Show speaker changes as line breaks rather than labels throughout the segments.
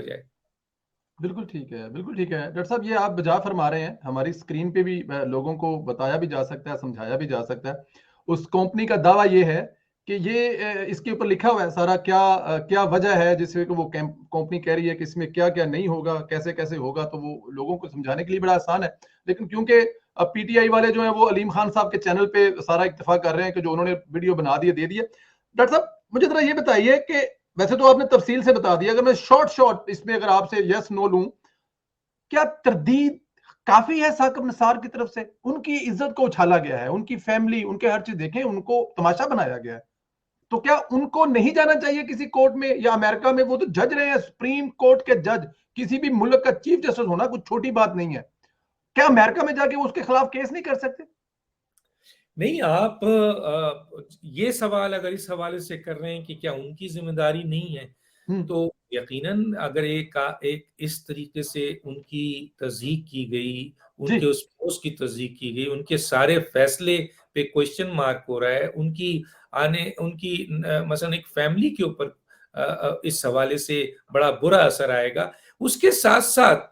जाए।
बिल्कुल ठीक है, बिल्कुल ठीक है। डॉक्टर साहब, ये आप बजा फरमा रहे हैं, हमारी स्क्रीन पे भी लोगों को बताया भी जा सकता है, समझाया भी जा सकता है। उस कंपनी का दावा ये है कि ये इसके ऊपर लिखा हुआ है सारा, क्या वजह है जिससे कि वो कंपनी कह रही है कि इसमें क्या-क्या नहीं होगा, कैसे-कैसे होगा, तो वो लोगों को समझाने के लिए बड़ा आसान है। लेकिन क्योंकि अब पीटीआई वाले जो हैं वो अलीम खान साहब के चैनल पे सारा इत्तेफाक कर रहे हैं कि जो उन्होंने वीडियो बना दिए, दे दिए। डॉक्टर साहब, मुझे ज़रा ये बताइए कि वैसे तो आपने तफसील से बता दिया, अगर मैं शॉर्ट इसमें अगर आपसे यस नो लूं, क्या तरदीद काफी है साकिब निसार की तरफ से? उनकी इज्जत को उछाला गया है, उनकी फैमिली, उनके हर चीज देखें, उनको तमाशा बनाया गया है। तो क्या उनको नहीं जाना चाहिए किसी कोर्ट में? या अमेरिका में वो तो जज रहे हैं, सुप्रीम कोर्ट के जज, किसी भी मुल्क का चीफ जस्टिस होना कुछ छोटी बात नहीं है। क्या अमेरिका में जाके वो उसके खिलाफ केस नहीं कर सकते?
नहीं, आप ये सवाल अगर इस हवाले से कर रहे हैं कि क्या उनकी जिम्मेदारी नहीं है,
हम्म।
तो यकीनन अगर एक इस तरीके से उनकी तस्दीक की गई,
जी।
उनके उस पोस्ट की तस्दीक की गई, उनके सारे फैसले पे क्वेश्चन मार्क हो रहा है, उनकी मसलन एक फैमिली के ऊपर इस हवाले से बड़ा बुरा असर आएगा। उसके साथ साथ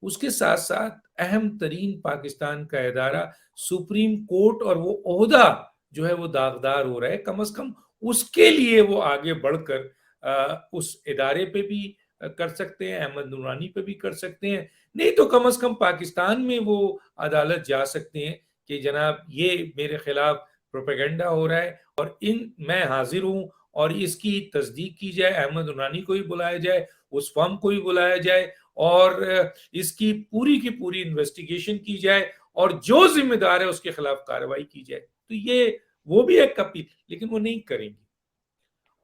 उसके साथ साथ अहम तरीन पाकिस्तान का इदारा सुप्रीम कोर्ट और वो ओहदा जो है वो दागदार हो रहा है। कम से कम उसके लिए वो आगे बढ़कर उस इदारे पे भी कर सकते हैं, अहमद नूरानी पे भी कर सकते हैं। नहीं तो कम से कम पाकिस्तान में वो अदालत जा सकते हैं कि जनाब ये मेरे खिलाफ प्रोपेगेंडा हो रहा है और मैं हाजिर हूं और इसकी तस्दीक की जाए, अहमद नूरानी को भी बुलाया जाए, उस फर्म को भी बुलाया जाए और इसकी पूरी की पूरी इन्वेस्टिगेशन की जाए और जो जिम्मेदार है उसके खिलाफ कार्रवाई की जाए। तो ये वो भी एक अपील, लेकिन वो नहीं करेंगे।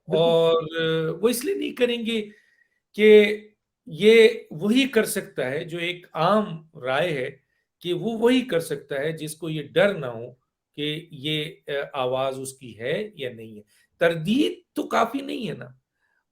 बिल्कुल।
और वो इसलिए नहीं करेंगे कि ये वही कर सकता है जो एक आम राय है कि वो वही कर सकता है जिसको ये डर ना हो कि ये आवाज उसकी है या नहीं है। तरदीद तो काफी नहीं है ना।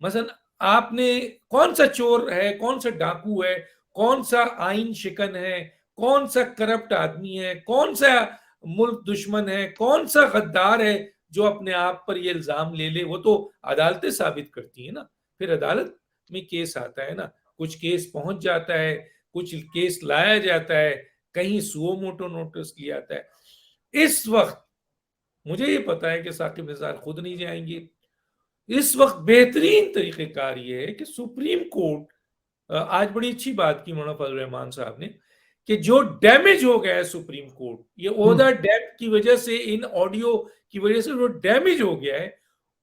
मसलन आपने कौन सा चोर है, कौन सा डाकू है, कौन सा आइन शिकन है, कौन सा करप्ट आदमी है, कौन सा मुल्क दुश्मन है, कौन सा गद्दार है जो अपने आप पर ये इल्जाम ले ले? वो तो अदालतें साबित करती है ना। फिर अदालत में केस आता है ना, कुछ केस पहुंच जाता है, कुछ केस लाया जाता है, कहीं सुओ मोटो नोटिस लिया जाता है। इस वक्त मुझे ये पता है कि साकिब निसार खुद नहीं जाएंगे। इस वक्त बेहतरीन तरीकेकार ये है कि सुप्रीम कोर्ट, आज बड़ी अच्छी बात की मौलाना फजल रहमान साहब ने, कि जो डैमेज हो गया है सुप्रीम कोर्ट, ये ओहदा डेप्थ की वजह से, इन ऑडियो की वजह से जो डैमेज हो गया है,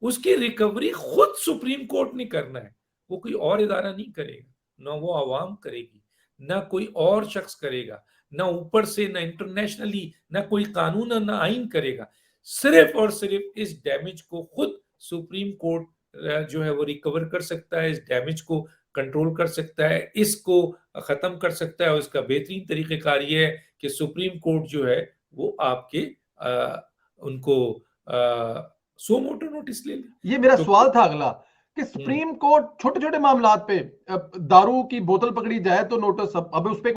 उसकी रिकवरी खुद सुप्रीम कोर्ट ने करना है। वो कोई और इदारा नहीं करेगा, ना वो आवाम करेगी, ना कोई और शख्स करेगा, ना ऊपर से, ना इंटरनेशनली, ना कोई कानून, ना आइन करेगा। सिर्फ और सिर्फ इस डैमेज को खुद सुप्रीम कोर्ट जो है वो रिकवर कर सकता है, इस डैमेज को कंट्रोल कर सकता है, इसको खत्म कर सकता है। और इसका बेहतरीन तरीकेकार ये है कि सुप्रीम कोर्ट जो है वो आपके उनको सो मोटो नोटिस ले ले।
ये मेरा
तो
सवाल था अगला, कि सुप्रीम कोर्ट छोटे छोटे मामलात पे दारू की बोतल पकड़ी जाए तो नोटिस, अब उस पे